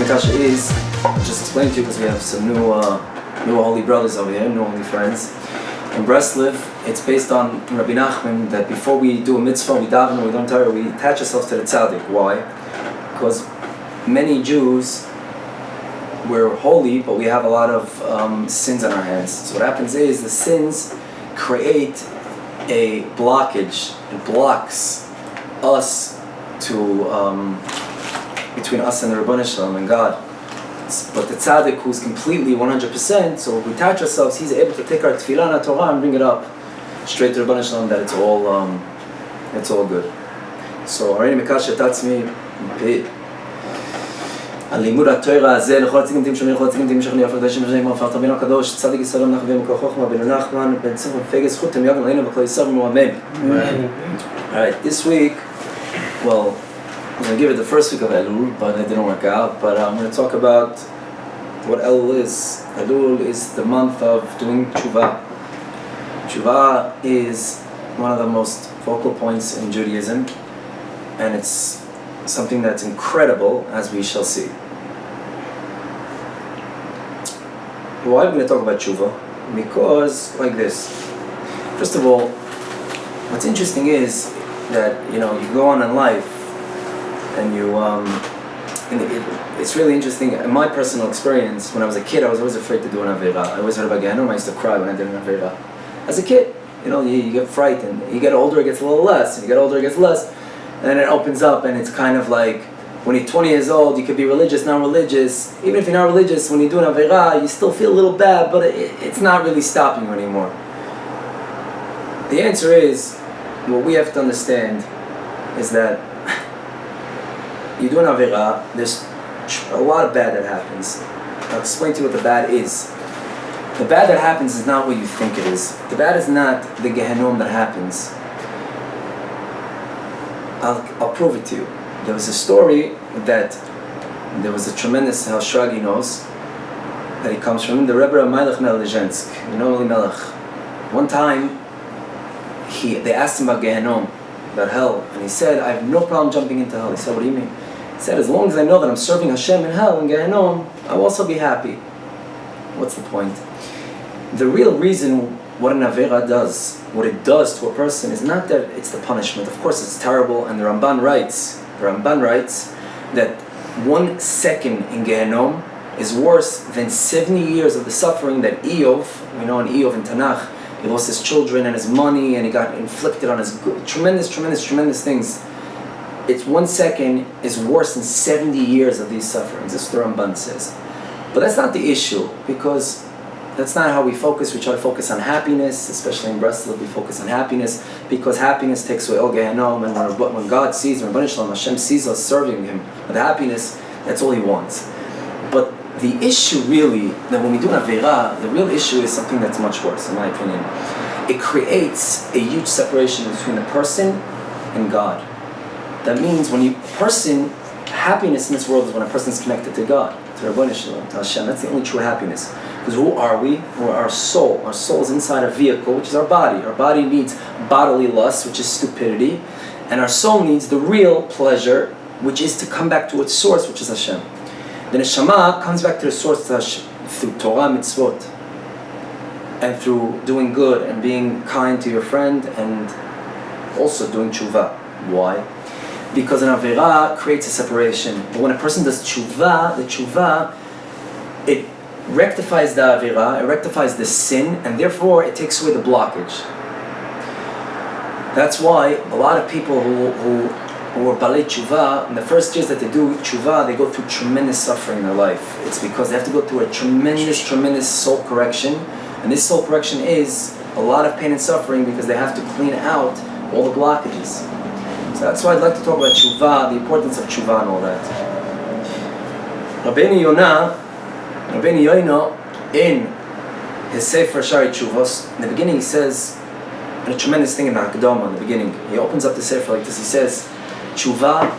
Kasha is, I'll just explain to you because we have some new holy brothers over here, new holy friends. In Breslev, it's based on Rebbe Nachman that before we do a mitzvah, we daven, we learn torah, we attach ourselves to the tzaddik. Why? Because many Jews, we're holy, but we have a lot of sins on our hands. So what happens is the sins create a blockage. It blocks us to between us and the Rebbe Nachman and God. But the tzaddik who's completely 100%, so if we attach ourselves, he's able to take our tefillah and our torah and bring it up straight to the Rebbe Nachman that it's all good. So Ari Hakadosh tatzmi הלימוד התורה הזה לכל הצדיקים תמשכים לכל הצדיקים תמשכים יפה קדושים ושנים מרפאת רבינו הקדוש צדיק ישראל נחווים וכל חוכמה בן נחמן בן צמח פגע זכות הם יגן עלינו וכל ישראל אמן. Alright, this week, well, I was going to give it the first week of Elul, but it didn't work out. But I'm going to talk about what Elul is. Elul is the month of doing Teshuva. Teshuva is one of the most focal points in Judaism, and it's something that's incredible, as we shall see. Why are we going to talk about Teshuva? Because, like this. First of all, what's interesting is that, you go on in life, and it's really interesting. In my personal experience, when I was a kid, I was always afraid to do an Avera. I always heard about Gehenom. I used to cry when I did an Avera. As a kid, you get frightened. You get older, it gets a little less. And you get older, it gets less. And then it opens up, and it's kind of like, when you're 20 years old, you could be religious, not religious. Even if you're not religious, when you do an Avera, you still feel a little bad, but it's not really stopping you anymore. The answer is, what we have to understand is that you do an Avera, there's a lot of bad that happens. I'll explain to you what the bad is. The bad that happens is not what you think it is. The bad is not the Gehenom that happens. I'll prove it to you. There was a story that there was a tremendous, how Shragi knows, that he comes from, the Rebbe Nachman of Breslev. Melech. One time, they asked him about Gehenom, about hell, and he said, I have no problem jumping into hell. He said, what do you mean? He said, as long as I know that I'm serving HaShem in hell, in Gehenom, I'll also be happy. What's the point? The real reason what an Avera does, what it does to a person, is not that it's the punishment. Of course, it's terrible, and the Ramban writes that 1 second in Gehenom is worse than 70 years of the suffering that Eov, in Eov in Tanakh, he lost his children and his money, and he got inflicted on his tremendous things. It's 1 second is worse than 70 years of these sufferings. This is what the Ramban says. But that's not the issue, because that's not how we focus. We try to focus on happiness, especially in Breslev, we focus on happiness, because happiness takes away all Gehenom, and when God sees, when HaShem sees us serving Him with happiness, that's all He wants. But the issue really, that when we do an Avera, the real issue is something that's much worse, in my opinion. It creates a huge separation between the person and God. That means happiness in this world is when a person is connected to God, to Rebbe Nachman, to HaShem. That's the only true happiness. Because who are we? We're our soul. Our soul is inside a vehicle, which is our body. Our body needs bodily lust, which is stupidity. And our soul needs the real pleasure, which is to come back to its source, which is HaShem. The neshama comes back to the source through Torah mitzvot, and through doing good and being kind to your friend, and also doing Teshuva. Why? Because an Avera creates a separation. But when a person does Teshuva, the Teshuva, it rectifies the Avera, it rectifies the sin, and therefore it takes away the blockage. That's why a lot of people who are Balei Teshuva, in the first years that they do Teshuva, they go through tremendous suffering in their life. It's because they have to go through a tremendous soul correction. And this soul correction is a lot of pain and suffering, because they have to clean out all the blockages. So that's why I'd like to talk about Teshuva, the importance of Teshuva and all that. Rabbeinu Yoino, in his Sefer Shari Teshuvos, in the beginning he says, and a tremendous thing in the Hakadoma in the beginning, he opens up the Sefer like this, he says, Teshuva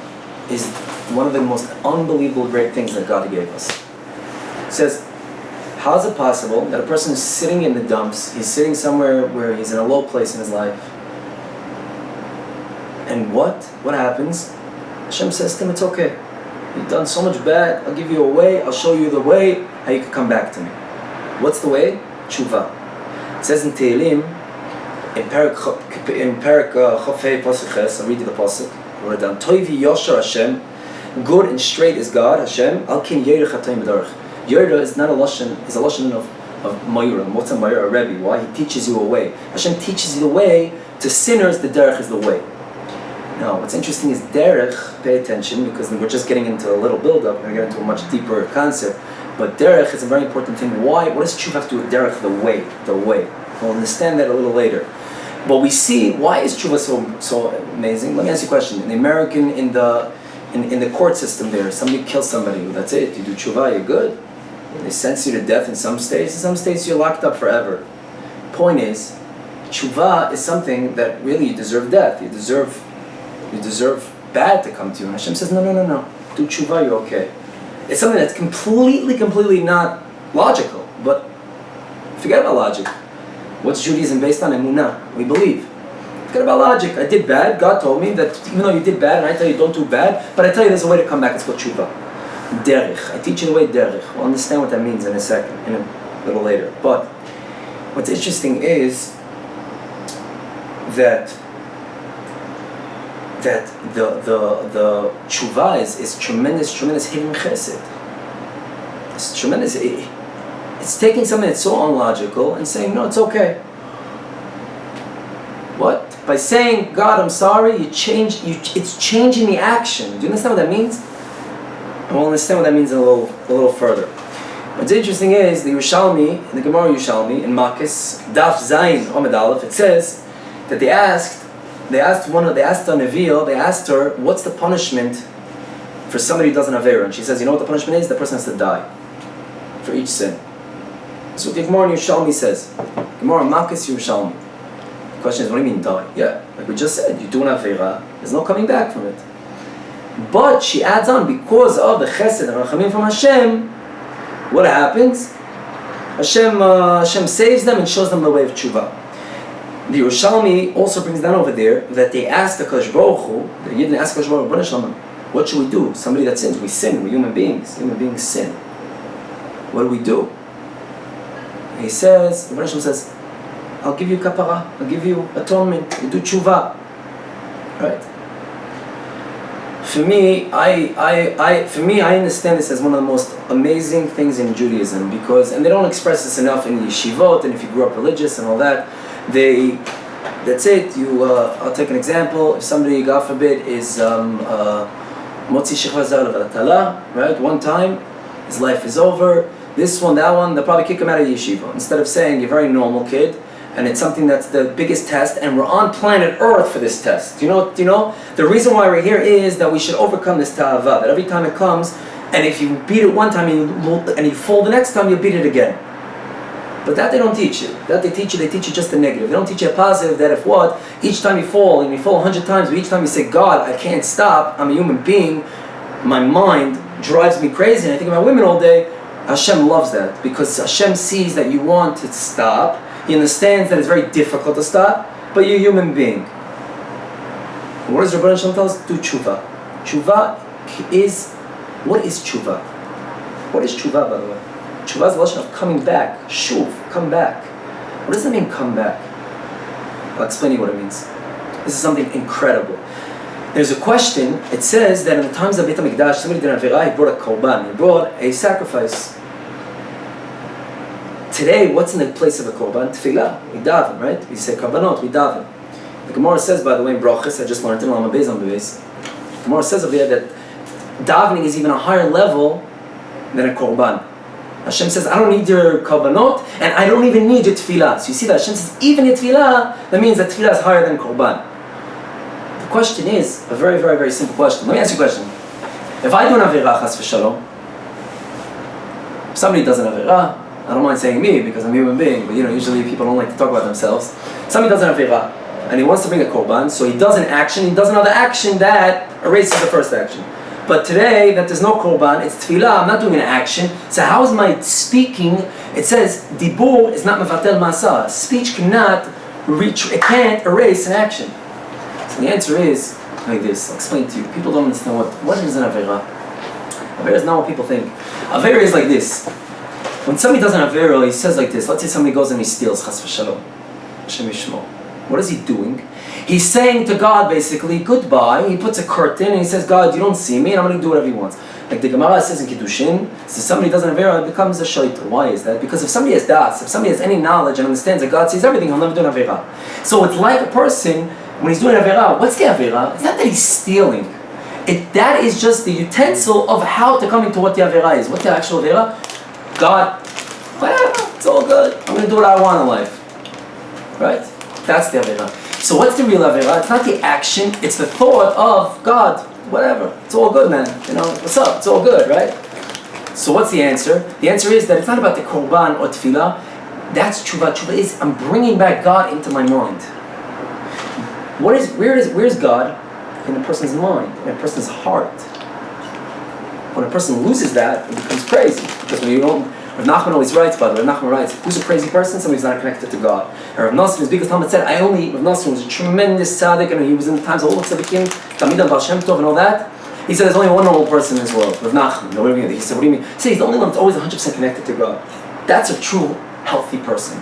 is one of the most unbelievable great things that God gave us. He says, how is it possible that a person is sitting in the dumps, he's sitting somewhere where he's in a low place in his life, and what happens? HaShem says to him, it's okay. You've done so much bad. I'll give you a way. I'll show you the way how you can come back to me. What's the way? Teshuva. It says in Tehillim, in Parak Chofei Pasuk Ches, I'll read you the Pasuk. Wrote it down. Toivi Yosher HaShem, good and straight is God, HaShem. Al Kin Yerech HaTayim B'Darech. Yerech is not a lashon, is a lashon of Mayura. What's a Mayura? A Rebbe. Why? He teaches you a way. HaShem teaches you the way. To sinners, the derech is the way. Now, what's interesting is derech, pay attention, because we're just getting into a little build-up, we're going to get into a much deeper concept, but derech is a very important thing. Why? What does Teshuva have to do with derech? The way. We'll understand that a little later. But we see, why is Teshuva so amazing? Let me ask you a question. In the American, in the court system there, somebody kills somebody, that's it, you do Teshuva, you're good. They sentence you to death in some states you're locked up forever. Point is, Teshuva is something that really you deserve death. You deserve bad to come to you. And Hashem says, no. Do Teshuva, you're okay. It's something that's completely not logical. But forget about logic. What's Judaism based on? Emunah. We believe. Forget about logic. I did bad. God told me that even though you did bad, and I tell you don't do bad, but I tell you there's a way to come back. It's called Teshuva. Derech. I teach you the way derech. We'll understand what that means in a second, in a little later. But what's interesting is that the Teshuva is tremendous hidden chesed. It's tremendous. It's taking something that's so unlogical and saying, no, it's okay. What? By saying, God, I'm sorry, it's changing the action. Do you understand what that means? And we'll understand what that means a little further. What's interesting is the Yerushalmi, in the Gemara Yerushalmi, in Makis, Daf Zayin Omid Aleph, it says that they asked the Nevi'ah, they asked her, what's the punishment for somebody who doesn't have Avera? And she says, you know what the punishment is? The person has to die for each sin. So the Gemara Yerushalmi says, Gemara Makis Yerushalmi. The question is, what do you mean die? Yeah, like we just said, you do an Avera, there's no coming back from it. But she adds on, because of the Chesed and Rachamim from HaShem, what happens? Hashem saves them and shows them the way of Teshuva. The Yerushalmi also brings down over there that they asked the Kadosh Baruch Hu, the Yidden asked Kadosh Baruch Hu, what should we do? Somebody that sins, we sin, we're human beings. Human beings sin. What do we do? And he says, the Rebbe Nachman says, I'll give you kapara, I'll give you atonement, you do Teshuva. Right? For me, I understand this as one of the most amazing things in Judaism because, and they don't express this enough in yeshivot, and if you grew up religious and all that, that's it. I'll take an example. If somebody, God forbid, is motzi shechva zar levatala, right? One time, his life is over. This one, that one, they'll probably kick him out of yeshiva. Instead of saying, you're a very normal kid, and it's something that's the biggest test, and we're on planet Earth for this test. Do you know? The reason why we're here is that we should overcome this ta'ava, that every time it comes, and if you beat it one time and you fall the next time, you'll beat it again. But that they don't teach you. That they teach you just the negative. They don't teach you a positive, that if what, each time you fall, and you fall 100 times, but each time you say, God, I can't stop, I'm a human being, my mind drives me crazy, and I think about women all day, Hashem loves that, because Hashem sees that you want to stop. He understands that it's very difficult to stop, but you're a human being. And what does Rebbe Nachman tell us? Do Teshuva. Teshuva is, what is Teshuva? What is Teshuva, by the way? Teshuva is the lashon of coming back. Shuv, come back. What does it mean, come back? I'll explain you what it means. This is something incredible. There's a question, it says that in the times of Beit HaMikdash, somebody did an Avirah, he brought a korban, he brought a sacrifice. Today, what's in the place of a korban? Tefillah, we daven, right? We say korbanot, we daven. The Gemara says, by the way, in Brachos, I just learned in Lama Beis on Beis, the Gemara says over there that davening is even a higher level than a korban. Hashem says, I don't need your korbanot, and I don't even need your tefillah. So you see that Hashem says, even your tefillah, that means that tefillah is higher than korban. The question is, a very, very, very simple question. Let me ask you a question. If I do an Avirah, chas v'shalom, if somebody does an Avirah, I don't mind saying me because I'm a human being, but usually people don't like to talk about themselves. Somebody does an Avirah, and he wants to bring a korban, so he does an action, he does another action that erases the first action. But today, that there's no korban, it's tefillah, I'm not doing an action, so how is my speaking? It says, dibur is not mevatel ma'asah. Speech cannot it can't erase an action. So the answer is like this, I'll explain to you. People don't understand what is an Avirah. Avera is not what people think. Avera is like this. When somebody does an Avera, he says like this. Let's say somebody goes and he steals, chas v'shalom. Hashem yishmor. What is he doing? He's saying to God basically, goodbye. He puts a curtain and he says, God, you don't see me and I'm going to do whatever he wants. Like the Gemara says in Kiddushin, so somebody does an Avera, it becomes a shaitan. Why is that? Because if somebody has das, if somebody has any knowledge and understands that God sees everything, he'll never do an Avera. So it's like a person, when he's doing an Avera, what's the Avera? It's not that he's stealing. That is just the utensil of how to come into what the Avera is. What's the actual Avera? God, well, it's all good. I'm going to do what I want in life. Right? That's the Avera. So what's the real Avera? It's not the action, it's the thought of God, whatever. It's all good, man. You know, what's up? It's all good, right? So what's the answer? The answer is that it's not about the korban or tefillah. That's tshuva. Tshuva is I'm bringing back God into my mind. Where's God? In a person's mind, in a person's heart. When a person loses that, it becomes crazy. Because when you don't, Rebbe Nachman always writes, by the way, Rebbe Nachman writes, who's a crazy person? Somebody who's not connected to God. And Rebbe Nachman, his biggest Talmud said, Rebbe Nachman was a tremendous tzaddik, and he was in the times of all the tzaddikim, Talmid Baal Shem Tov and all that. He said there's only one normal person in this world, Rebbe Nachman. He said, what do you mean? He said he's the only one that's always 100% connected to God. That's a true, healthy person.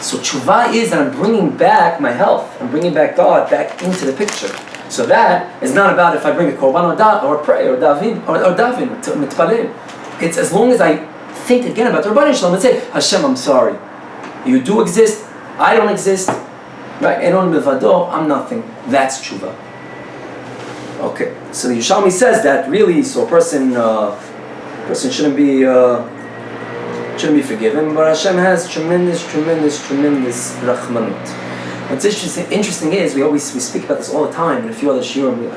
So tshuva is that I'm bringing back my health. I'm bringing back God back into the picture. So that is not about if I bring a korban or pray or davin mitpalel. It's as long as I think again about the Rabbanim Shalom and say, Hashem, I'm sorry. You do exist. I don't exist. Right? Enon milvado. I'm nothing. That's tshuva. Okay. So the Yerushalmi says that really, so a person shouldn't be forgiven, but Hashem has tremendous rachmanut. What's interesting is we speak about this all the time in a few other shiurim.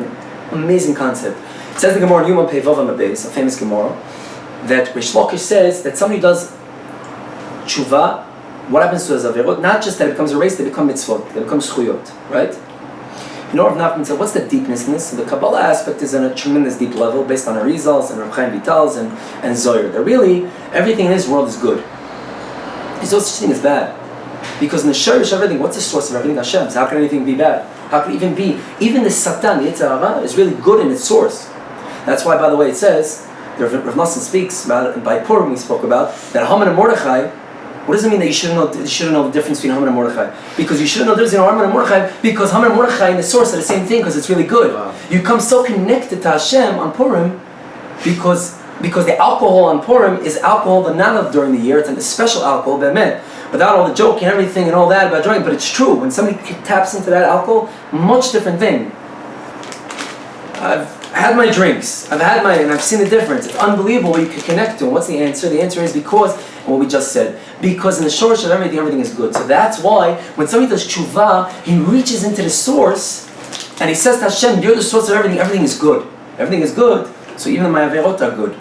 An amazing concept. It says the Gemara in Yuma Pei Vav Amabes, a famous Gemara, that Rish Lakish says that somebody does tshuva. What happens to his averot? Not just that it becomes erased, they become mitzvot, they become zchuyot, right? You know, Rav Nachman said, what's the deepness in this? So the Kabbalah aspect is on a tremendous deep level, based on Arizals and Rav Chaim Vital's and Zohar. That really everything in this world is good. There's no such thing as bad. Because in the shorish of everything, what's the source of everything? Hashem. So how can anything be bad? How can it even be? Even the Satan, the Yetzer Hara, is really good in its source. That's why, by the way, it says, Rav Nosson speaks about it, and by Purim we spoke about, that Haman and Mordechai, what does it mean that you shouldn't know the difference between Haman and Mordechai? Because you shouldn't know the difference between Haman and Mordechai, because Haman and Mordechai and the source are the same thing, because it's really good. Wow. You come so connected to Hashem on Purim, because the alcohol on Purim is alcohol that not of during the year, it's a special alcohol, be'emet. Without all the joke and everything and all that about drinking, but it's true. When somebody taps into that alcohol, much different thing. I've had my drinks, and I've seen the difference. It's unbelievable what you can connect to. And what's the answer? The answer is because, and what we just said, because in the shortage of everything is good. So that's why when somebody does tshuva, he reaches into the source, and he says to Hashem, you're the source of everything. Everything is good. Everything is good. So even my averot are good,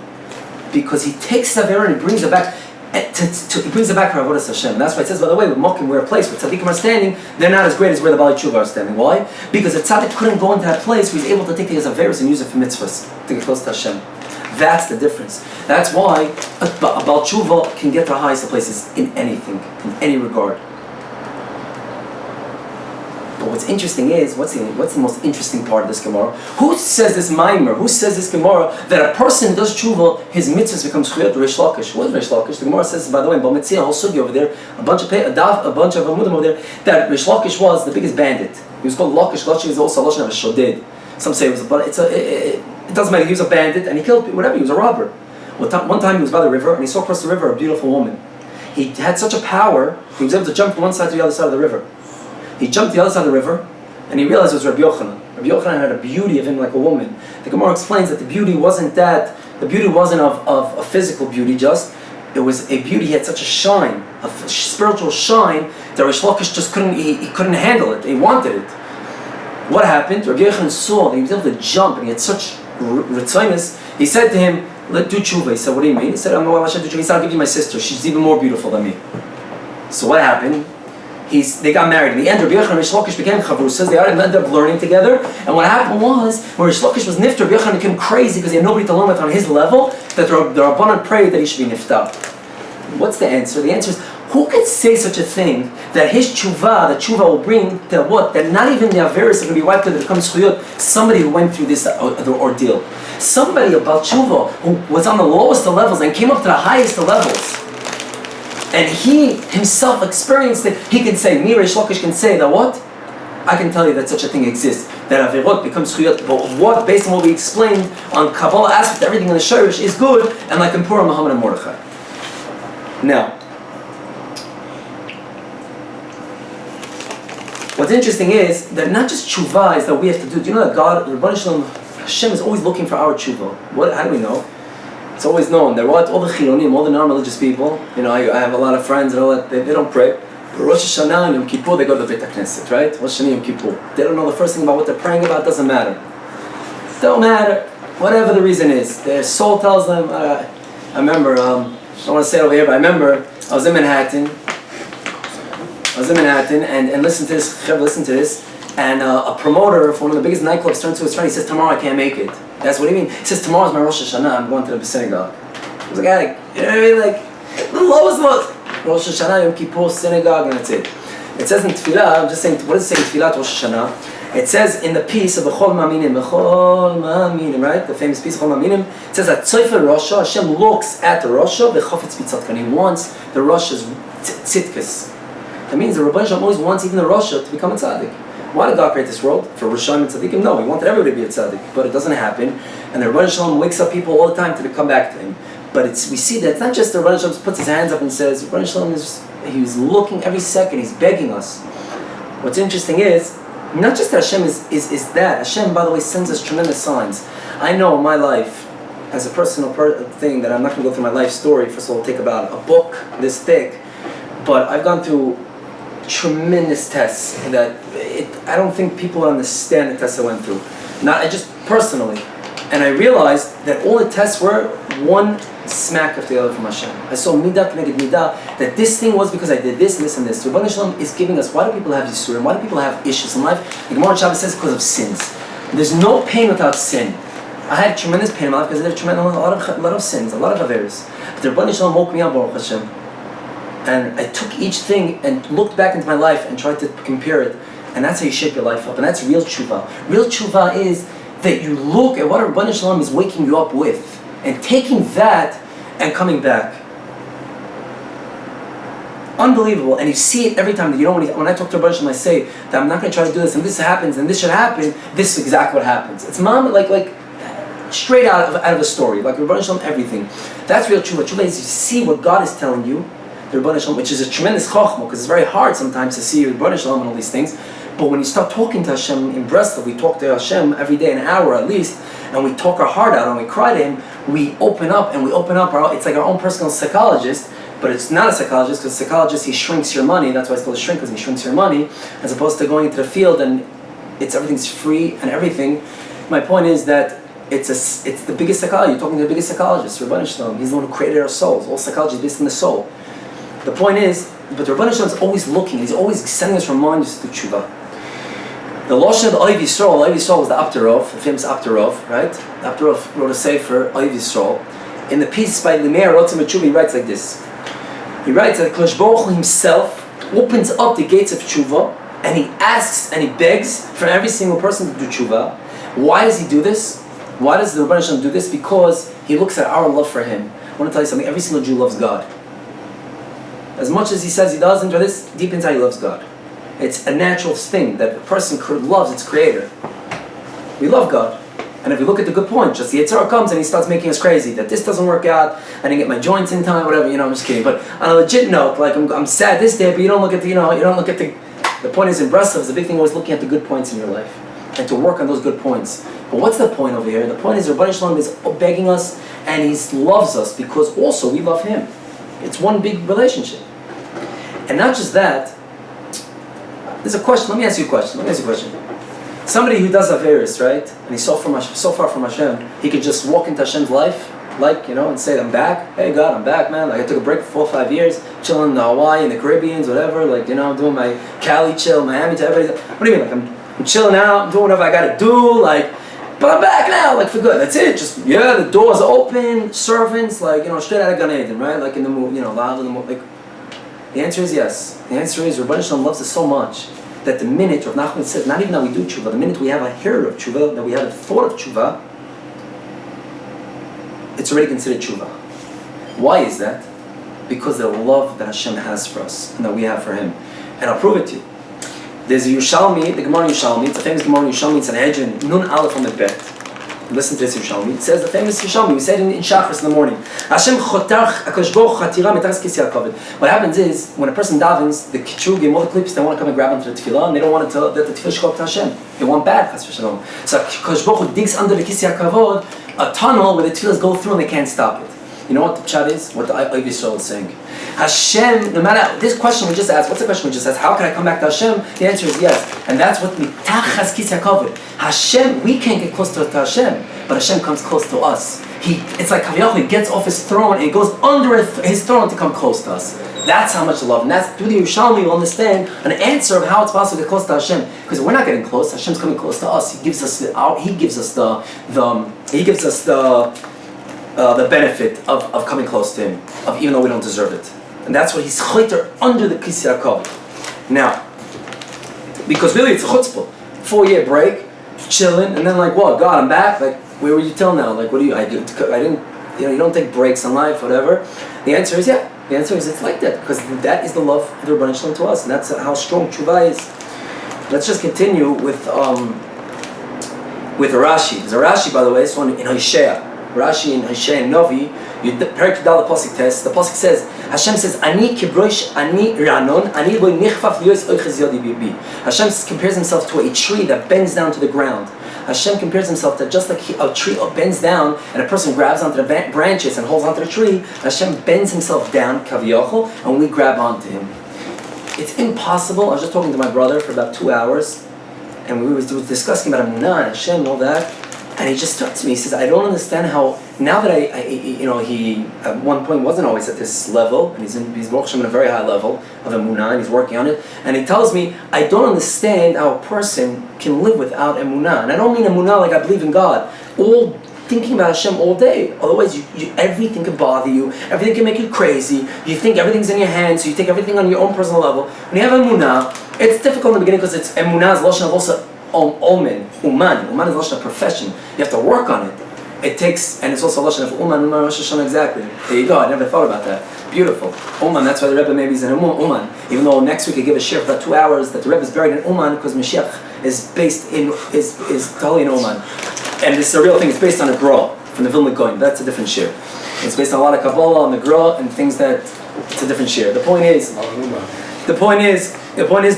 because he takes the averot and he brings it back. It brings it back to Avodas Hashem. That's why it says, by the way, with Mokim, we're a place where tzaddikim are standing, they're not as great as where the Baalei Tshuva are standing. Why? Because the tzaddik couldn't go into that place where he's able to take the Averus and use it for mitzvahs, to get close to Hashem. That's the difference. That's why a Baal Tshuva can get to the highest of places in anything, in any regard. But what's interesting is, what's the most interesting part of this Gemara? Who says this Maimer? Who says this Gemara that a person does tshuva, his mitzvahs becomes chiyot? Rish Lakish. What is Rish Lakish? The Gemara says, by the way, in Bamitzia, a whole sugi over there, a bunch of amudim over there, that Rish Lakish was the biggest bandit. He was called Lakish. Lakish is also a lashon of a shoded. Some say it was, but it doesn't matter. He was a bandit and he killed whatever. He was a robber. One time he was by the river and he saw across the river a beautiful woman. He had such a power, he was able to jump from one side to the other side of the river. He jumped to the other side of the river, and he realized it was Rabbi Yochanan. Rabbi Yochanan had a beauty of him like a woman. The Gemara explains that the beauty wasn't of a physical beauty just, it was a beauty, he had such a shine, a spiritual shine, that Rish Lakish just couldn't handle it, he wanted it. What happened? Rabbi Yochanan saw that he was able to jump, and he had such ritzinus. He said to him, "Let's do tshuva." He said, "What do you mean?" He said, "Why should I do tshuva?" He said, "I'll give you my sister, she's even more beautiful than me." So what happened? They got married. In the end, Rabbi Yochanan and Rish Lakish became chavrusas. They ended up learning together. And what happened was, when Rish Lakish was niftar, Rabbi Yochanan became crazy because he had nobody to learn with on his level, that the Rabbanan prayed that he should be niftar. What's the answer? The answer is, Who could say such a thing, that his tshuva, the tshuva will bring to what? That not even the averis are going to be wiped out, that becomes chuyot. Somebody who went through this the ordeal. Somebody about tshuva who was on the lowest of levels and came up to the highest of levels. And he himself experienced it. He can say, me, Reish Lakish, can say that what? I can tell you that such a thing exists. That averot becomes chuyot. But what, based on what we explained on Kabbalah aspect, everything in the Shorish is good, and like in Purim, Muhammad and Mordechai. Now, what's interesting is that not just tshuva is that we have to do. Do you know that God, Rebbe Shalom, HaShem is always looking for our tshuva? What? How do we know? It's always known that what all the chilonim, all the non-religious people. You know, I have a lot of friends and all that. They don't pray. But Rosh Hashanah and Yom Kippur, they go to the Beit HaKnesset, right? Rosh Hashanah, Yom Kippur. They don't know the first thing about what they're praying about. Doesn't matter. Don't matter. Whatever the reason is, their soul tells them. I remember. I don't want to say it over here, but I remember I was in Manhattan. And listen to this, and a promoter for one of the biggest nightclubs turned to his friend. He says, tomorrow I can't make it. That's what he means. He says, tomorrow's my Rosh Hashanah, I'm going to the synagogue. I was like, you know what I mean? Like, the lowest. Rosh Hashanah, Yom Kippur, synagogue, and that's it. It says in Tefillah, I'm just saying, what does it say in Tefillah Rosh Hashanah? It says in the piece of B'chol Ma'aminim, right? The famous piece, B'chol Ma'aminim. It says that Tzofel Rosha, Hashem looks at the Rosha, v'chofetz b'tzadkan. He wants the Rosha's tzidkus. That means the Rebbe Shalom always wants even the Rosha to become a tzaddik. Why did God create this world? For Roshim and tzaddikim? No, He wanted everybody to be a tzaddik, but it doesn't happen. And the Rebbe Shalom wakes up people all the time to come back to Him. But we see that it's not just the Rebbe Shalom puts his hands up and says, Rebbe Shalom he's looking every second, he's begging us. What's interesting is, not just that Hashem is that. Hashem, by the way, sends us tremendous signs. I know in my life, as a personal thing, that I'm not going to go through my life story. First of all, it'll take about a book this thick. But I've gone through tremendous tests that I don't think people understand the tests I went through. I just personally. And I realized that all the tests were one smack after the other from Hashem. I saw midah k'neged midah, that this thing was because I did this, and this, and this. Rebbe Shalom is giving us, why do people have yisurim? Why do people have issues in life? The Gemara Shabbos says because of sins. There's no pain without sin. I had tremendous pain in my life because I did a lot of sins, a lot of averis. But the Rebbe Shalom woke me up, Baruch Hashem. And I took each thing and looked back into my life and tried to compare it. And that's how you shape your life up. And that's real tshuva. Real tshuva is that you look at what Rebbe Shalom is waking you up with and taking that and coming back. Unbelievable. And you see it every time. You know, when I talk to Rebbe Shalom, I say that I'm not going to try to do this, and this happens, and this should happen. This is exactly what happens. It's like straight out of a story. Like Rebbe Shalom, everything. That's real tshuva. Tshuva is you see what God is telling you, the Rebbe Shalom, which is a tremendous chokhmah, because it's very hard sometimes to see Rebbe Shalom and all these things. But when you start talking to Hashem in Breslev, we talk to Hashem every day, an hour at least, and we talk our heart out and we cry to Him, we open up. It's like our own personal psychologist, but it's not a psychologist, because a psychologist, he shrinks your money. That's why it's called a shrink, because he shrinks your money, as opposed to going into the field and everything's free and everything. My point is that it's the biggest psychologist. You're talking to the biggest psychologist, Rebbe Shalom. He's the one who created our souls. All psychology is based on the soul. The point is, but the Rebbe Shalom is always looking. He's always sending us reminders to tshuva. The Lashon of the Oiv Yisrael was the Abderov, the famous Abderov, right? The Abderov wrote a sefer, Oiv Yisrael. In the piece by Limeir Rotzim Tshuva, he writes like this. He writes that Kodesh Baruch Hu himself opens up the gates of tshuva, and he asks and he begs for every single person to do tshuva. Why does he do this? Why does the Rebbe Shalom do this? Because he looks at our love for him. I want to tell you something. Every single Jew loves God. As much as he says he doesn't, or this, deep inside he loves God. It's a natural thing that a person loves its creator. We love God. And if you look at the good point, just the Yitzhak comes and he starts making us crazy, that this doesn't work out, I didn't get my joints in time, whatever, I'm just kidding. But on a legit note, like I'm sad this day, but you don't look at the point is in Breslev, the big thing was looking at the good points in your life and to work on those good points. But what's the point over here? The point is Rebbe Shalom is begging us and he loves us because also we love him. It's one big relationship. And not just that, there's a question. Let me ask you a question. Somebody who does Averis, right? And he's so far from Hashem, he could just walk into Hashem's life, and say, I'm back. Hey God, I'm back, man. Like I took a break for 4 or 5 years, chilling in Hawaii, in the Caribbean, whatever. I'm doing my Cali chill, Miami to everybody. What do you mean? Like I'm chilling out, I'm doing whatever I gotta do, but I'm back now, for good. That's it. Just the doors open, servants, straight out of Gan Eden, right? Like in the movie, The answer is yes. The answer is Rebbe Shalom loves us so much that the minute Rebbe Nachman says, not even that we do tshuva, the minute we have a hair of tshuva, that we have a thought of tshuva, it's already considered tshuva. Why is that? Because of the love that Hashem has for us and that we have for Him. And I'll prove it to you. There's a Yerushalmi, the Gemara Yerushalmi, it's a famous Gemara Yerushalmi, it's an Hedron, Nun Aleph on the bet. Listen to this Yerushalmi. It says the famous Yerushalmi, we said in Shachris in the morning, Hashem chotarch HaKadosh Baruch Hu chatira mitaras kisi HaKavod. What happens is, when a person davens, the kitrugim, all the clips, they want to come and grab onto the tefillah, and they don't want to that the tefillah should go up to Hashem. They want bad, chas v'shalom. So HaKadosh Baruch Hu digs under the kisi HaKavod a tunnel where the tefillahs go through and they can't stop it. You know what the pshat is? What the Oiv Yisrael is saying. Hashem, no matter, this question we just asked, what's the question we just asked? How can I come back to Hashem? The answer is yes. And that's what mitachas kisi HaKavod. Hashem, we can't get close to Hashem, but Hashem comes close to us. It's like Kaviyach, he gets off his throne and he goes under his throne to come close to us. That's how much love. And that's through the Yerushalmi you'll understand an answer of how it's possible to get close to Hashem. Because we're not getting close, Hashem's coming close to us. He gives us the benefit of coming close to Him, of even though we don't deserve it. And that's what He's chayter under the Kisi HaKavod. Now, because really it's a chutzpah. 4-year break, chilling, and then like, what? God, I'm back? Like, where were you till now? Like, what do you, I didn't, you don't take breaks in life, whatever. The answer is yeah. The answer is it's like that, because that is the love of the Rebbe Shalom to us, and that's how strong tshuva is. Let's just continue with Rashi. There's a Rashi, by the way, this one in Hosea. Rashi in Hosea and Novi, Perek Yudal Pasuk test. The Pasuk says, Hashem says, Ani kibrosh, Ani ranon, Ani boy nichfaf liyos oiches yodi bibi. Hashem compares Himself to a tree that bends down to the ground. Hashem compares Himself to just like a tree bends down and a person grabs onto the branches and holds onto the tree. Hashem bends Himself down, kaviyachol, and we grab onto Him. It's impossible. I was just talking to my brother for about 2 hours, and we were discussing about Emunah and Hashem and all that. And he just talked to me. He says, I don't understand how, now that he at one point wasn't always at this level, and he's Baruch Hashem at a very high level of Emunah, and he's working on it, and he tells me, I don't understand how a person can live without Emunah. And I don't mean Emunah like I believe in God. All thinking about Hashem all day. Otherwise, everything can bother you, everything can make you crazy, you think everything's in your hands, so you take everything on your own personal level. When you have Emunah, it's difficult in the beginning because it's Emunah's Lashon of also Uman is Lashon of profession. You have to work on it. It takes, and it's also Lashon of Uman Rosh Hashanah exactly. There you go, I never thought about that. Beautiful. Uman, that's why the Rebbe maybe is in Uman. Even though next week I give a shir for about 2 hours that the Rebbe is buried in Uman because Mashiach is based in, is totally in Uman. And this is a real thing, it's based on a Gra from the Vilna Gaon. That's a different shir. It's based on a lot of Kabbalah and the Gra and things that, it's a different shir. The point is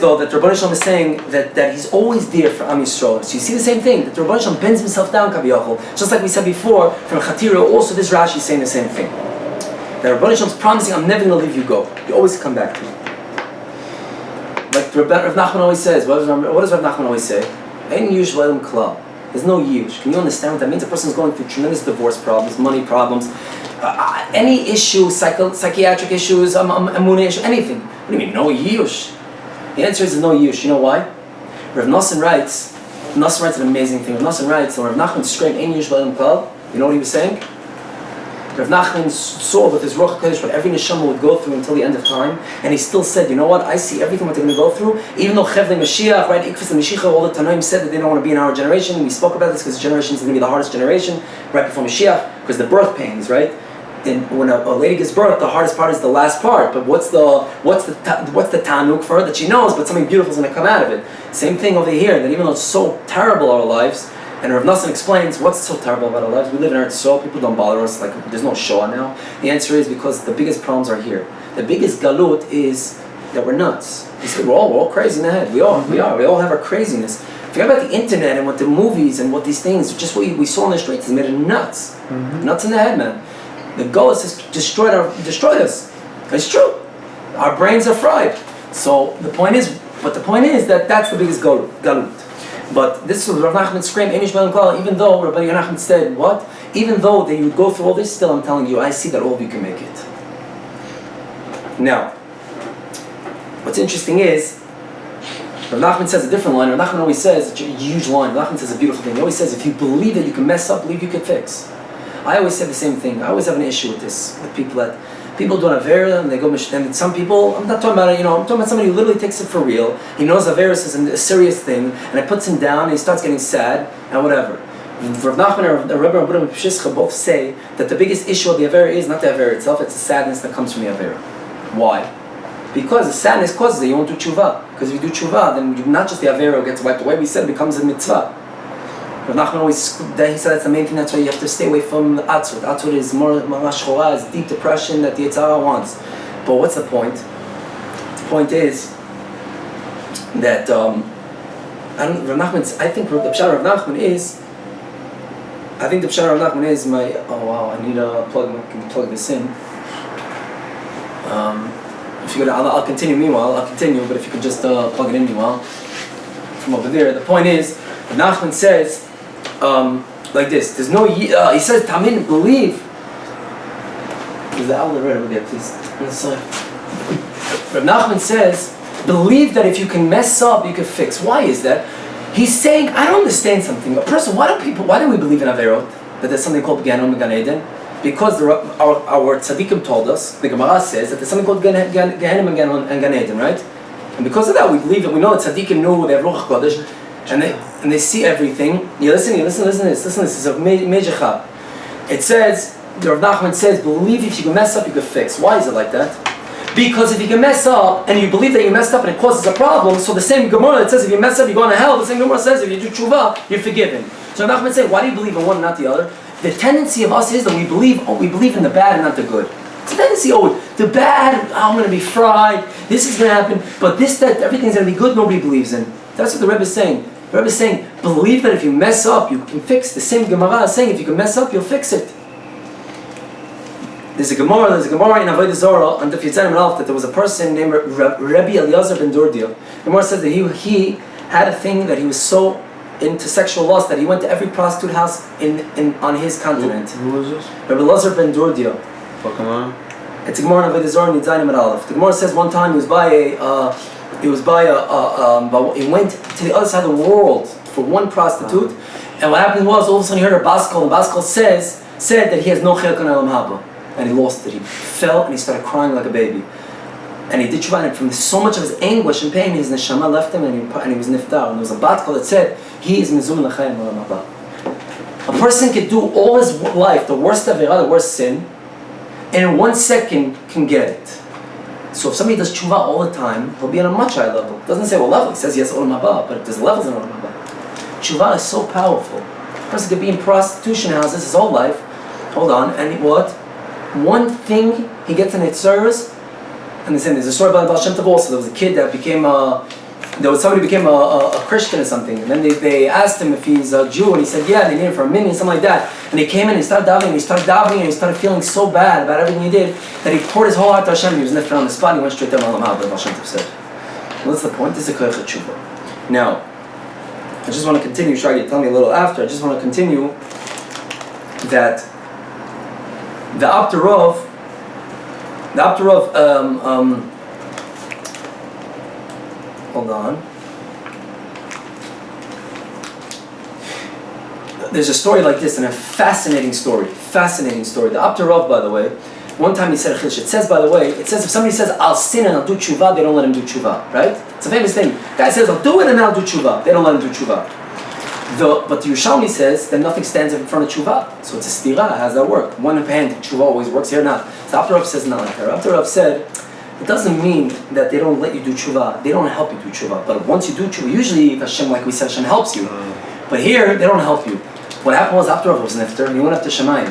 though that Rebbe Shalom is saying that He's always there for Am Yisrael. So you see the same thing, that Rebbe Shalom bends Himself down, Kaviyachol. Just like we said before, from Chatira, also this Rashi is saying the same thing. That Rebbe Shalom is promising, I'm never going to leave you go. You always come back to me. Like Rebbe Nachman always says, what does Rebbe Nachman always say? Ein yush v'elam klal. There's no yush. Can you understand what that means? A person is going through tremendous divorce problems, money problems, any issue, psychiatric issues, emunah issue, anything. What do you mean, no yush? The answer is no yush. You know why? Rav Nosson writes an amazing thing. Rav Nosson writes, when Rav Nachman screamed, Ein yush v'elam klal, you know what he was saying? Rav Nachman saw with his Ruach HaKodesh what every neshama would go through until the end of time, and he still said, you know what, I see everything what they're going to go through, even though Chevlei Mashiach, right, Ikfus and Mashiach, all the Tanoim said that they don't want to be in our generation. We spoke about this because this generation is going to be the hardest generation, right before Mashiach, because the birth pains, right? And when a lady gives birth, the hardest part is the last part. But what's the tanuk for her that she knows? But something beautiful is going to come out of it. Same thing over here. That even though it's so terrible our lives, and Rav Nosson explains what's so terrible about our lives. We live in Eretz Yisrael. People don't bother us. Like there's no Shoah now. The answer is because the biggest problems are here. The biggest galut is that we're nuts. He said we're all crazy in the head. We all have our craziness. Forget about the internet and what the movies and what these things. Just what we saw on the streets has made it nuts. Nuts in the head, man. The goal is to destroy us. It's true. Our brains are fried. So the point is that that's the biggest galut. But this is Rav Nachman screamed, even though Rabbi Nachman said, what? Even though that you would go through all this, still I'm telling you, I see that all of you can make it. Now, what's interesting is, Rav Nachman says a different line. Rav Nachman always says, it's a huge line. Rav Nachman says a beautiful thing. He always says, if you believe that you can mess up, believe you can fix. I always say the same thing. I always have an issue with this, with people that People do an avera and they go and some people, I'm not talking about it, I'm talking about somebody who literally takes it for real. He knows averis is a serious thing, and it puts him down and he starts getting sad and whatever. Rebbe Nachman and Rebbe Nachman of Breslev both say that the biggest issue of the avera is not the avera itself, it's the sadness that comes from the avera. Why? Because the sadness causes that you won't do tshuva. Because if you do tshuva, then not just the avera gets wiped away, we said it becomes a mitzvah. Rebbe Nachman always, he said that's the main thing, that's why you have to stay away from the atzut. Atzut is more shchora, is deep depression that the Yitzhara wants. But what's the point? The point is that, Rebbe Nachman, I think the pshat of Rebbe Nachman is, my, oh wow, I need to plug this in. If you could, I'll continue meanwhile, but if you could just plug it in meanwhile, from over there. The point is, Nachman says, like this, there's no, he says, Tamin, believe. Is the outlet right over there, please? Rebbe Nachman says, believe that if you can mess up, you can fix. Why is that? He's saying, I don't understand something. A person, why do we believe in Averot? That there's something called Gehenom and Gan Eden? Because our tzaddikim told us, the Gemara says, that there's something called Gehenom and Gan Eden, right? And because of that, we believe that we know that tzaddikim know they have Ruach HaKadosh, and they see everything. Listen to this is a major chap. It says, the Rebbe Nachman says, believe if you can mess up, you can fix. Why is it like that? Because if you can mess up, and you believe that you messed up and it causes a problem, so the same Gemara that says if you mess up, you're going to hell, the same Gemara says if you do tshuva, you're forgiven. So Nachman said, why do you believe in one and not the other? The tendency of us is that we believe in the bad and not the good. It's a tendency, the bad, I'm going to be fried, this is going to happen, but that everything's going to be good, nobody believes in. That's what the Rebbe is saying. The Rebbe is saying, believe that if you mess up, you can fix. The same Gemara is saying, if you can mess up, you'll fix it. There's a Gemara in Avodah Zohar on the Yitzhak and Alf that there was a person named Rebbe Eliezer ben Dordia. The Gemara said that he had a thing that he was so into sexual lust that he went to every prostitute house on his continent. Who was this? Rebbe Eliezer ben Dordia. It's a Gemara in Avodah Zohar in Yitzhak and Alf. The Gemara says one time he went to the other side of the world for one prostitute, and what happened was all of a sudden he heard a baskol, and the baskol said that he has no chilek on Olam Haba. And he lost it. He fell and he started crying like a baby. And he did tshuva, and from so much of his anguish and pain, his neshama left him, and he was niftar. And there was a bat kol that said, he is mizum l'chayim olam haba. A person could do all his life, the worst avera, the worst sin, and in 1 second can get it. So if somebody does tshuva all the time, he'll be on a much higher level. It doesn't say what level. He says yes, olam haba, but there's levels in olam haba. Tshuva is so powerful. A person could be in prostitution houses his whole life. Hold on, and what? One thing he gets in its service, and there's a story about Baal Shem Tov also. There was a kid that became somebody became a Christian or something, and then they asked him if he's a Jew, and he said yeah, they need him for a minyan, something like that. And he came in and he started davening, and he started feeling so bad about everything he did that he poured his whole heart to HaShem. He was left on the spot, and he went straight to Olam Haba, Baal Shem Tov said. Well, that's the point. This is a koyach tshuva. Now, I just want to continue. Shagi, tell me a little after. I just want to continue that. The Abderov, hold on. There's a story like this, and a fascinating story. The Abderov, by the way, one time he said a chiddush. It says if somebody says, I'll sin and I'll do tshuva, they don't let him do tshuva, right? It's a famous thing. The guy says, I'll do it and I'll do tshuva. They don't let him do tshuva. But the Yerushalmi says that nothing stands in front of tshuva. So it's a stira. How does that work? One hand, tshuva always works. Here not. So Abderov says not like that. Abderov said, it doesn't mean that they don't let you do tshuva. They don't help you do tshuva. But once you do tshuva, usually HaShem, like we said, HaShem helps you. But here, they don't help you. What happened was Abderov was nifter, and he went up to Shemayim.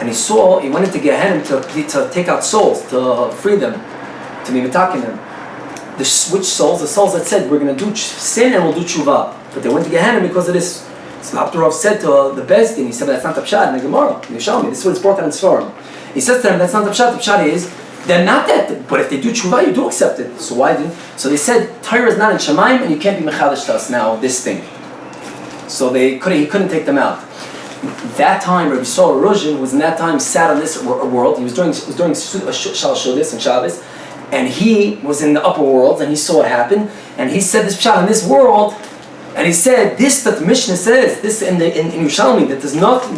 And he went into Gehenim to take out souls, to free them, to be metakin them. Which souls? The souls that said, we're going to do sin and we'll do tshuva. But they went to Gehenna because of this. So Abderov said to the Beis Din, he said, that's not the pshat in the Gemara. You show me. This is what it's brought down in Sforim. He says to them, that's not the pshat. The pshat is, they're not that. But if they do tshuva, you do accept it. So why didn't? So they said, Torah is not in Shemaim, and you can't be mechadish to us now, this thing. So he couldn't take them out. That time, Rabbi Yisrael Ruzhin was in that time sat on this world. He was doing Shal Shodis and Shabbos. And he was in the upper world, and he saw what happened. And he said this pshat in this world. And he said this that the Mishnah says this in Yerushalmi that there's nothing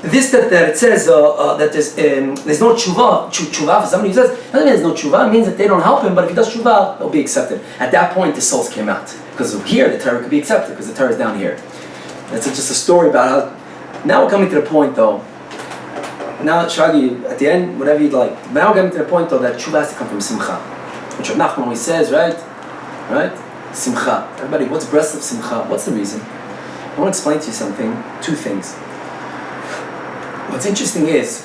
this that it says that there's no tshuva for somebody who says, doesn't mean there's no tshuva, it means that they don't help him, but if he does tshuva, it'll be accepted. At that point, the souls came out. Because here, the Torah could be accepted, because the Torah is down here. That's just a story about how... Now we're coming to the point, though. Now, Shagi, at the end, whatever you'd like. But now we're getting to the point, though, that tshuva has to come from simcha. Which Rebbe Nachman always says, right? Simcha. Everybody, what's Breslev simcha? What's the reason? I want to explain to you something. Two things. What's interesting is,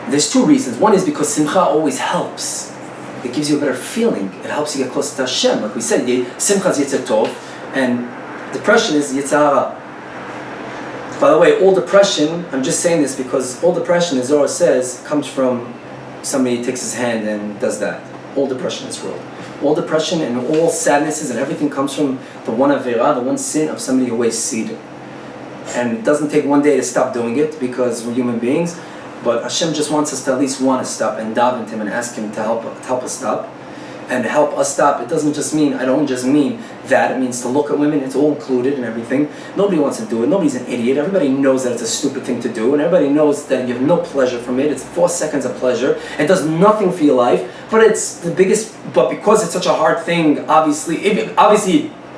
there's two reasons. One is because simcha always helps. It gives you a better feeling. It helps you get closer to HaShem. Like we said, simcha is Yetzer Tov, and depression is Yetzer Hara. By the way, all depression, I'm just saying this because all depression, as Zohar says, comes from somebody takes his hand and does that. All depression in this world. All depression and all sadnesses and everything comes from the one Avera, the one sin of somebody who wastes seed. And it doesn't take one day to stop doing it because we're human beings, but HaShem just wants us to at least want to stop and daven to Him and ask Him to help us stop. And help us stop, it doesn't just mean, I don't just mean that, it means to look at women, it's all included and everything. Nobody wants to do it, nobody's an idiot, everybody knows that it's a stupid thing to do, and everybody knows that you have no pleasure from it, it's 4 seconds of pleasure, it does nothing for your life, but it's the biggest, but because it's such a hard thing, obviously it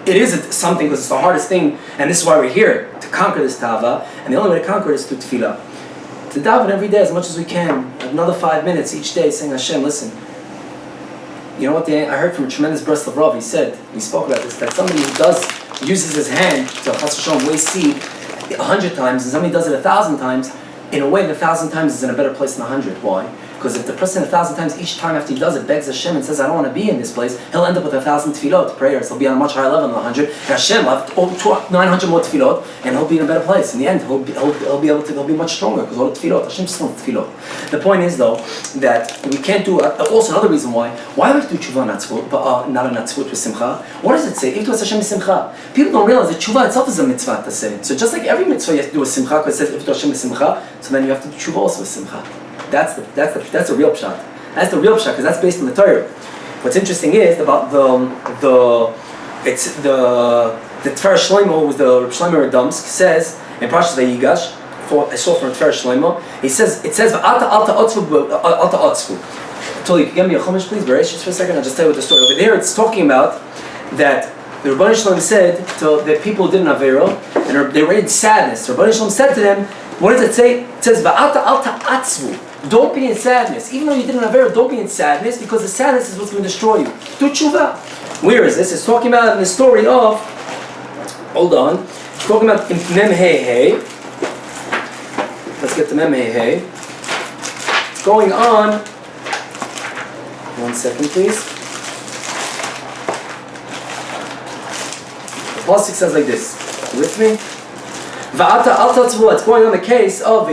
is something because it's the hardest thing, and this is why we're here, to conquer this tava, and the only way to conquer it is through tefillah. To daven every day as much as we can, another 5 minutes each day saying, HaShem, listen, you know what I heard from a tremendous Breslev Rav, he spoke about this, that somebody who uses his hand to HaShem waste seed 100 times, and somebody does it 1,000 times, in a way the 1,000 times is in a better place than 100. Why? Because if the person 1,000 times each time after he does it begs HaShem and says, I don't want to be in this place, he'll end up with 1,000 tefillot, prayers. He'll be on a much higher level than 100. And HaShem will have 900 more tefillot, and he'll be in a better place. In the end, he'll be much stronger because all the tefillot, HaShem just wants tefillot. The point is, though, that we can't do, also another reason why do we have to do tshuva natzvut, but not a natzvut with simcha? What does it say? If to HaShem is simcha. People don't realize that tshuva itself is a mitzvah to say. So just like every mitzvah you have to do with simcha, because it says if to HaShem is simcha, so then you have to do tshuva also with simcha. That's the real pshat. That's the real pshat because that's based on the Torah. What's interesting is about the Tfer Shlomo, was the Reb Shlomo Radomsk says in Parshas Vayigash. I saw from Tfer Shlomo. It says Alta Otzvu. Tuli, give me a chumash, please. Bereshit for a second. I'll just tell you what the story. Over there, it's talking about that the Rebbe Nachman said to the people who did an avero, and they were in sadness. Rebbe Nachman said to them, what does it say? It says Va'alta Alta Atzvu. Don't be in sadness. Even though you did an avera, don't be in sadness because the sadness is what's going to destroy you. Do tshuva. Where is this? It's talking about in the story of. Hold on. It's talking about in Mem Hey Hey. Let's get to Mem Hey Hey. It's going on. 1 second, please. The pasuk says like this. You with me? It's going on the case of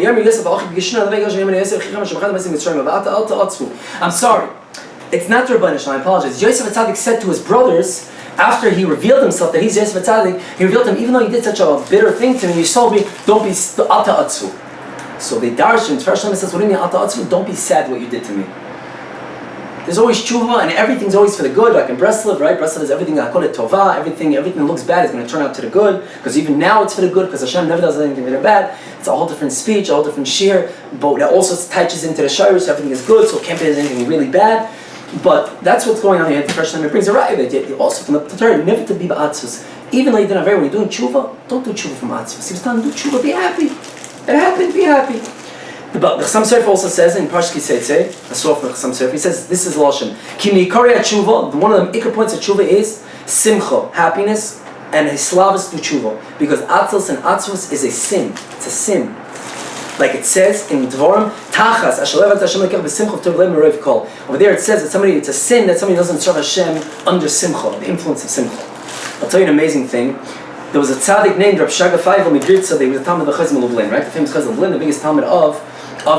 I'm sorry, it's not the Rebbe Nachman, I apologize. Yosef HaTzadik said to his brothers, after he revealed himself that he's Yosef HaTzadik, he revealed to him, even though you did such a bitter thing to me, you sold me, don't be Alta Atzu. So the Darshan, Tfer Shlomo says, what do you mean Alta Atzu? Don't be sad what you did to me. There's always tshuva, and everything's always for the good, like in Breslev, right? Breslev is everything, tova, everything that looks bad is going to turn out to the good, because even now it's for the good, because HaShem never does anything that are bad. It's a whole different speech, a whole different shir, but that also touches into the shire, so everything is good, so it can't be anything really bad. But that's what's going on here. The first time it brings a right, also from the Torah, never to be ba'atzus. Even though you didn't have when you're doing tshuva, don't do tshuva from atzus. He was telling you, do tshuva, be happy. It happened, be happy. But the Chassam Sofer also says in Parshas Kiseitze, I saw from the Chassam Sofer, he says, this is Lashon. Ki mi'ikari tshuva, one of the ikar points of tshuva is simcha, happiness, and hislavus to tshuva. Because atzos and atzvus is a sin. It's a sin. Like it says in Dvorim, Tachas, Ashalevat Hashem lekech b'simcha v'tov lev meroiv kol. Over there it says that it's a sin that somebody doesn't serve Hashem under simcha, the influence of simcha. I'll tell you an amazing thing. There was a tzaddik named Rav Shaga Feivel Midritza, he was a Talmud of the Chazim Lublin, right? The famous Chazim Lublin, the biggest Talmud of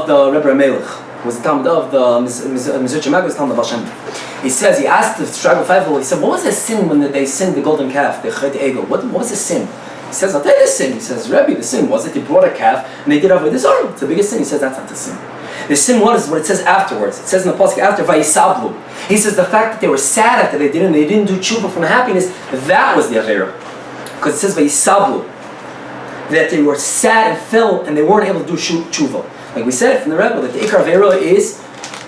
the Rebbe Melech. Was the Talmud of the Mizrach Mag, was the Talmud of Baal Shem Tov. He says, he asked the Shaga Feivel, he said, what was the sin when they sinned the golden calf, the Chet Egel? What was the sin? He says, I'll tell you the sin. He says, Rebbe, the sin was that they brought a calf and they did over this. Oh, it's the biggest sin. He says, that's not the sin. The sin was what it says afterwards. It says in the pasuk after Vayisablu. He says the fact that they were sad after they didn't do tshuva from happiness, that was the avera. Because it says Vayisablu. that they were sad and fell and they weren't able to do tshuva. Like we said from the Rebbe, that the Ikar Avera is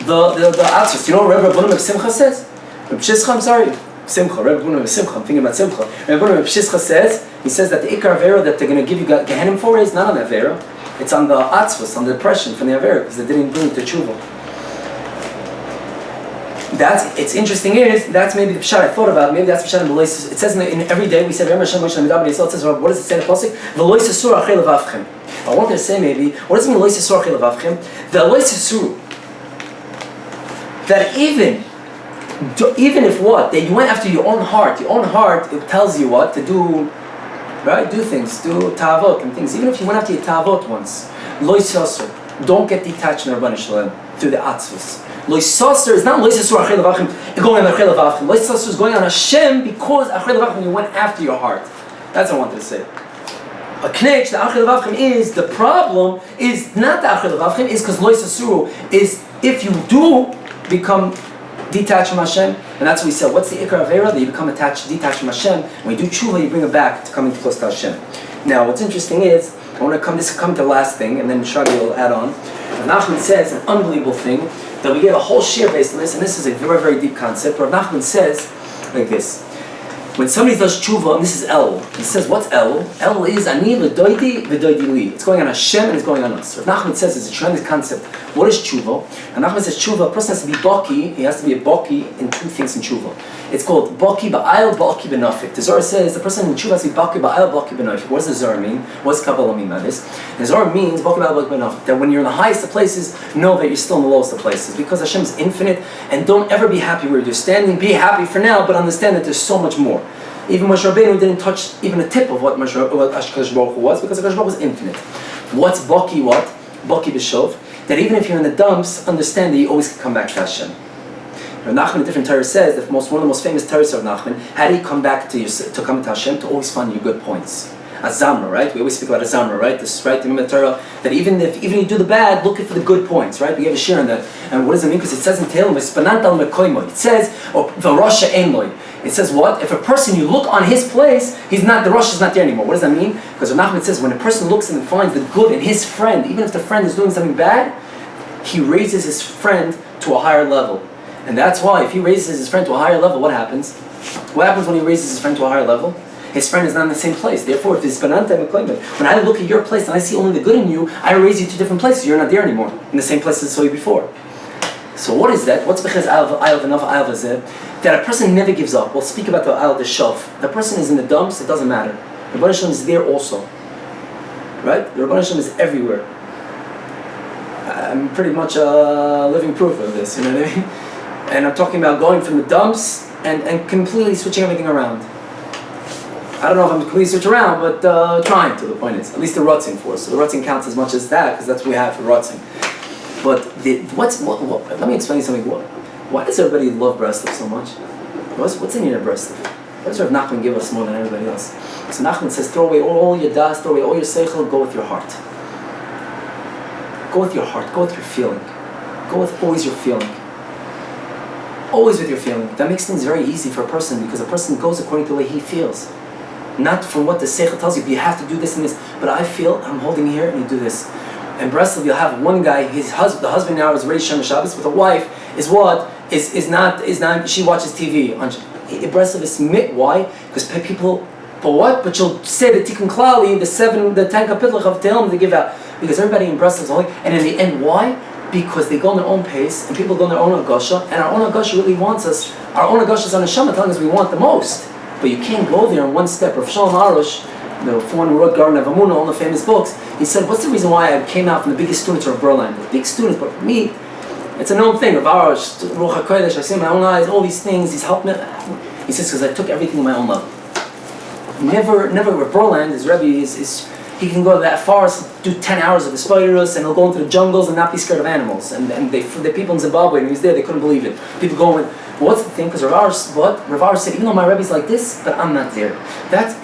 the atzvus. You know what Rebbe Nachman of Simcha says? Rebbe Shischa, I'm sorry. Simcha, Rebbe Nachman of Simcha, I'm thinking about Simcha. Rebbe Nachman of Shischa says, he says that the Ikar Avera that they're going to give you Gehenim for is not on the Avera. It's on the atzvus, on the depression from the Avera, because they didn't bring it to tshuva. It's interesting is, that's maybe the pshat I thought about, maybe that's the pshat in the Lois. It says in every day, we say, it says, what does it say in the Pasuk? V'lois yisur achei levavchem. I wanted to say maybe, what does it mean lois yisur achei levavchem? The lois yisur, that even if what? That you went after your own heart, it tells you what? To do, right? Do things, do ta'avot and things. Even if you went after your ta'avot once, lois yisur, don't get detached from the Rebbeinu Shalom through the atzvus. Loisaser is not loisasur achei levavchem going on achei levavchem. Loisaser is going on HaShem because achei levavchem you went after your heart. That's what I wanted to say. A knech, the achei levavchem is, the problem is not the achei levavchem, is because loisasuru is if you do become detached from HaShem, and that's what we said. What's the ikar avera? That you become detached from HaShem. When you do tshuva, you bring it back to coming close to HaShem. Now, what's interesting is, I want to come to the last thing, and then Shagi will add on. Rebbe Nachman says an unbelievable thing, that we gave a whole shir based on this, and this is a very, very deep concept. Rebbe Nachman says like this: when somebody does tshuva, and this is El, he says, what's El? El is ani l'doidi v'doidi li. It's going on HaShem and it's going on us. Rebbe Nachman says it's a tremendous concept. What is tshuva? And Nachman says tshuva, a person has to be baki, he has to be a baki in two things in tshuva. It's called baki ba'ayil, baki b'nafik. The Zohar says the person in tshuva has to be baki ba'ayil, baki b'nafik. What does the Zohar mean? What does Kabbalah mean by this? The Zohar means baki ba'ayil, baki b'nafik. That when you're in the highest of places, know that you're still in the lowest of places. Because Hashem is infinite, and don't ever be happy where you're standing. Be happy for now, but understand that there's so much more. Even Moshe Rabbeinu didn't touch even a tip of what HaKadosh Baruch Hu was, because HaKadosh Baruch Hu was infinite. What's baki what? Baki b'shov. That even if you're in the dumps, understand that you always can come back to Hashem. Rebbe Nachman, a different torah says that one of the most famous torahs of Nachman, how do you come back to come to Hashem? To always find your good points. A zamra, right? We always speak about a zamra, right? This, right? Remember the Torah that even if you do the bad, look for the good points, right? We have a share on that. And what does it mean? Because it says in Tehillim, it says, or v'rasha einloi. It says what? If a person, you look on his place, the Rosh is not there anymore. What does that mean? Because Nachman says when a person looks and finds the good in his friend, even if the friend is doing something bad, he raises his friend to a higher level. And that's why if he raises his friend to a higher level, what happens? What happens when he raises his friend to a higher level? His friend is not in the same place. Therefore, if it's when I look at your place and I see only the good in you, I raise you to different places. You're not there anymore, in the same place as I saw you before. So what is that? What's because that a person never gives up? We'll speak about the shelf. The person is in the dumps, it doesn't matter. The Rebbe Shem is there also. Right? The Rebbe Shem is everywhere. I'm pretty much a living proof of this, you know what I mean? And I'm talking about going from the dumps and completely switching everything around. I don't know if I'm completely switch around, but trying to, the point is. At least the rotzing for us. So the rotzing counts as much as that, because that's what we have for rotzing. But let me explain something. Why does everybody love Breslev so much? What's in your Breslev? What does Rebbe Nachman give us more than everybody else? So Nachman says, throw away all your das, throw away all your seichel, go with your heart. Go with your heart, go with your feeling. Go with always your feeling. Always with your feeling. That makes things very easy for a person, because a person goes according to the way he feels. Not from what the seichel tells you, but you have to do this and this. But I feel, I'm holding here, and you do this. In Breslev, you'll have one guy, the husband now is ready Shem Shabbos, but the wife is what? Is not, she watches TV. In Breslev is mit, why? Because people, but what? But you'll say the Tikkun Klali, the 10 kapitlich of Tehillim they give out. Because everybody in Breslev is holy. And in the end, why? Because they go on their own pace, and people go on their own Agasha, and our own Agasha really wants us. Our own Agasha is on HaShem telling us we want the most. But you can't go there in one step. Rav Shalom Arush, the one who wrote Garden of Amunah, all the famous books, he said, what's the reason why I came out from the biggest students of Berlin? The big students, but for me, it's a known thing. Rav Arush, Ruach HaKodesh, I see in my own eyes, all these things, he's helped me. He says, because I took everything on my own level. Never with Berlin, his Rebbe he can go that far, do 10 hours of the spiders, and he'll go into the jungles and not be scared of animals. And the people in Zimbabwe, when he was there, they couldn't believe it. People going, well, what's the thing? Because Rav Arush said, even though my Rebbe's like this, but I'm not there.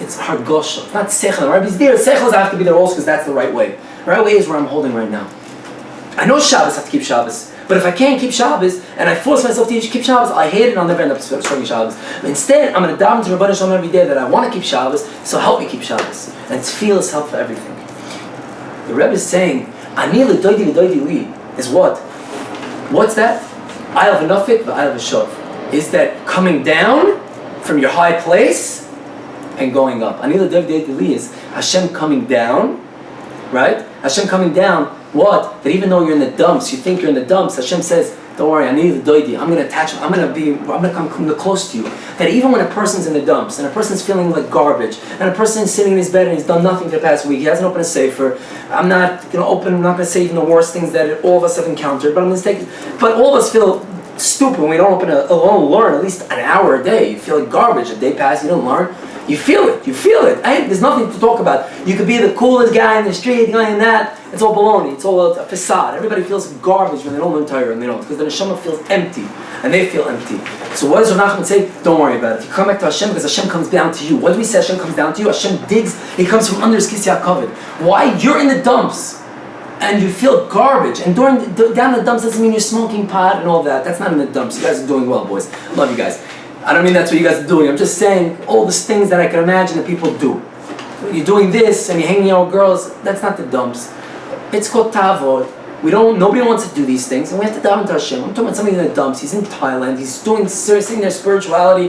It's hargosha. It's not seichel. The Rebbe's there. Seichels have to be there also, because that's the right way. The right way is where I'm holding right now. I know Shabbos, I have to keep Shabbos, but But if I can't keep Shabbos, and I force myself to keep Shabbos, I hate it and I'll never end up struggling Shabbos. Instead, I'm going to daven to Rebbe Nachman every day that I want to keep Shabbos, so help me keep Shabbos. And it's fearless help for everything. The Rebbe is saying, Ani l'doidi l'doidi li, is what? What's that? Ayal v'nafik v'ayal v'shov. Is that coming down from your high place and going up. Ani l'doidi li is HaShem coming down, right? HaShem coming down, what? That even though you're in the dumps, you think you're in the dumps, HaShem says, don't worry, I need the doidi. I'm going to attach, I'm going to come close to you. That even when a person's in the dumps, and a person's feeling like garbage, and a person is sitting in his bed and he's done nothing for the past week, he hasn't opened a sefer, I'm not going to say even the worst things that all of us have encountered, but I'm going to take, but all of us feel stupid when we don't learn at least an hour a day. You feel like garbage, a day passes, you don't learn. You feel it. There's nothing to talk about. You could be the coolest guy in the street, going that. It's all baloney. It's all a facade. Everybody feels garbage when they don't learn Torah, and they don't, because the neshama feels empty, and they feel empty. So what does Rebbe Nachman say? Don't worry about it. You come back to HaShem because HaShem comes down to you. What do we say? HaShem comes down to you. HaShem digs. He comes from under his kisya covered. Why? You're in the dumps, and you feel garbage. And down in the dumps doesn't mean you're smoking pot and all that. That's not in the dumps. You guys are doing well, boys. Love you guys. I don't mean that's what you guys are doing. I'm just saying all these things that I can imagine that people do. You're doing this and you're hanging out with girls. That's not the dumps. It's called tavod. Nobody wants to do these things, and we have to daven to HaShem. I'm talking about somebody in the dumps. He's in Thailand. He's sitting their spirituality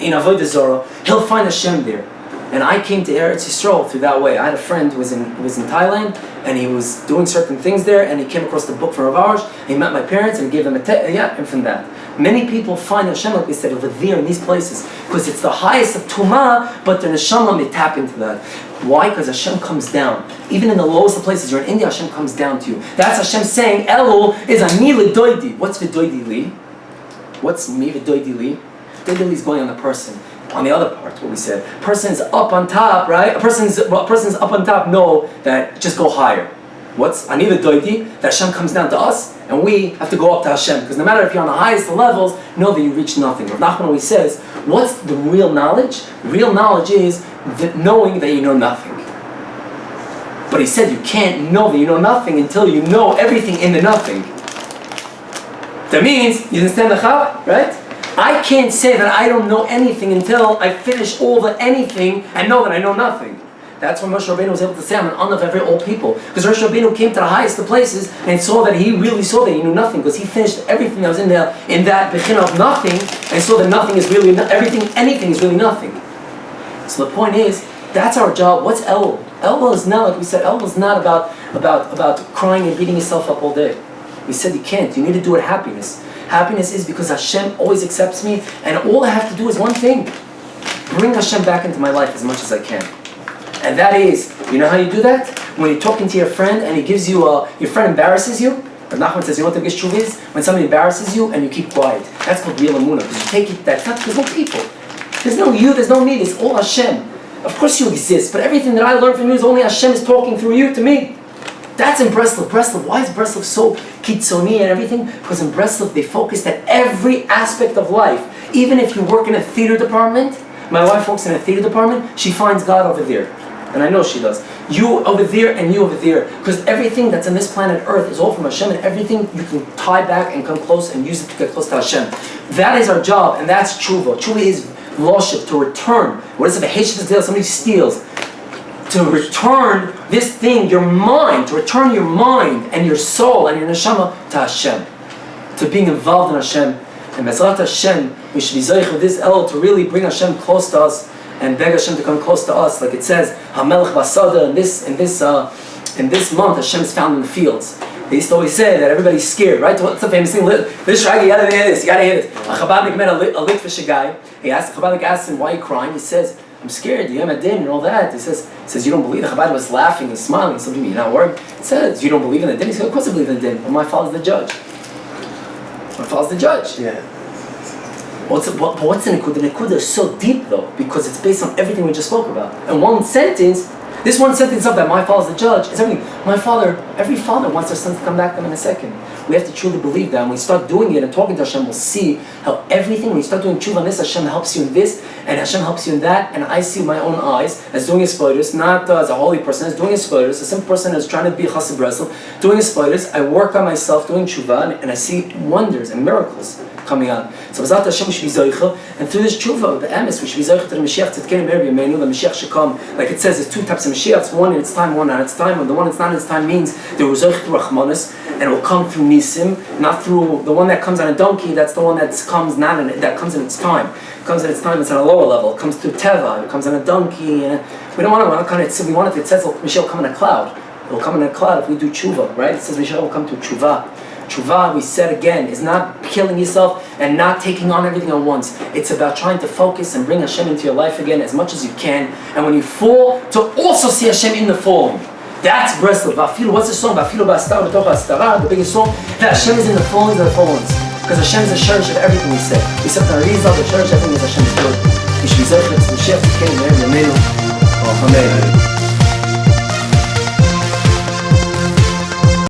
in Avodah Zohar. He'll find HaShem there. And I came to Eretz Yisrael through that way. I had a friend who was in Thailand, and he was doing certain things there, and he came across the book from Rav Arush. He met my parents, and he gave them and from that. Many people find HaShem, like we said, over there in these places, because it's the highest of Tumah, but their neshama, they tap into that. Why? Because HaShem comes down. Even in the lowest of places, you're in India, HaShem comes down to you. That's HaShem saying, Elul is Ani l'doidi. What's v'doidi li? What's mi v'doidi li? Doidi li is going on the person. On the other part, what we said, person's up on top, right? A person's up on top, know that just go higher. What's Ani l'doidi? That HaShem comes down to us, and we have to go up to HaShem. Because no matter if you're on the highest of levels, know that you reach nothing. Rebbe Nachman always says, what's the real knowledge? Real knowledge is that knowing that you know nothing. But he said you can't know that you know nothing until you know everything in the nothing. That means, you understand the chab, right? I can't say that I don't know anything until I finish all the anything and know that I know nothing. That's when Moshe Rabbeinu was able to say, I'm an honor of every old people. Because Moshe Rabbeinu came to the highest of places and saw that he really saw that he knew nothing, because he finished everything that was in there, in that bechina of nothing, and saw that nothing is really, anything is really nothing. So the point is, that's our job. What's Elul? Elul is not, like we said, Elul is not about crying and beating yourself up all day. We said you can't. You need to do it happiness. Happiness is because HaShem always accepts me, and all I have to do is one thing. Bring HaShem back into my life as much as I can. And that is, you know how you do that? When you're talking to your friend and he gives you, your friend embarrasses you. Rebbe Nachman says, you know what the Teshuva is? When somebody embarrasses you and you keep quiet. That's called real emunah. Because you take it, there's no people. There's no you, there's no me, it's all HaShem. Of course you exist, but everything that I learned from you is only HaShem is talking through you to me. That's in Breslev. Breslev, why is Breslev so kitzoni and everything? Because in Breslev they focused at every aspect of life. Even if you work in a theater department, my wife works in a theater department, she finds God over there. And I know she does. You over there and you over there. Because everything that's on this planet Earth is all from HaShem, and everything you can tie back and come close and use it to get close to HaShem. That is our job, and that's Teshuva. Teshuva is lordship, to return. What is it? Somebody steals. To return this thing, your mind, to return your mind and your soul and your neshama to HaShem. To being involved in HaShem. And Bezrat HaShem, we should be zoich with this El to really bring HaShem close to us and beg HaShem to come close to us. Like it says, HaMelech Basada, in this month, HaShem is found in the fields. They used to always say that everybody's scared, right? What's the famous thing? This Shragi, you gotta hear this, you gotta hear this. A Chabadnik met a Litvish guy. The Chabadnik asked him, why are you crying? He says, I'm scared, you have a din and all that. He says, you don't believe? The Chabad was laughing and smiling. He said, you're not worried? He says, you don't believe in the din? He said, of course I believe in the din, but my father's the judge. My father's the judge. Yeah. What's the Nikuda? The Nikuda is so deep though, because it's based on everything we just spoke about. In one sentence, This one sentence of that my father is the judge is everything. Every father wants their sons to come back to them in a second. We have to truly believe that. When we start doing it and talking to Hashem, we'll see how everything, when you start doing tshuva on this, Hashem helps you in this, and Hashem helps you in that, and I see with my own eyes as doing his spiders, not as a holy person, as doing his spiders, a simple person who's trying to be a chassid Breslev, doing his spiders. I work on myself doing tshuva, and I see wonders and miracles coming out. So B'ezrat Hashem we should be zoicha, and through this tshuva, the emes, we should be zoicha to the Mashiach tzedkenu me'er b'yameinu. The Mashiach should come, like it says, there's two types of Mashiachs, one in its time, one not its time. And the one that's not in its time means they were zoicha through Rachmanis, and it will come through nisim, not through the one that comes on a donkey. That's the one that comes that comes in its time. It comes in its time. It's on a lower level. It comes through teva. It comes on a donkey. And we don't want to. We want it. It says Mashiach will come in a cloud. It will come in a cloud if we do tshuva, right? It says Mashiach will come through tshuva. Tshuva, we said again, is not killing yourself and not taking on everything at once. It's about trying to focus and bring Hashem into your life again as much as you can. And when you fall, to also see Hashem in the falling. That's Breslev. What's the song? The biggest song. That Hashem is in the fallings of the fallings. Because Hashem is the church of everything we say. We said the reason of the church, everything is Hashem's good. We should be zeichet, Mashiach tzedkenu me'er b'yameinu. Amen.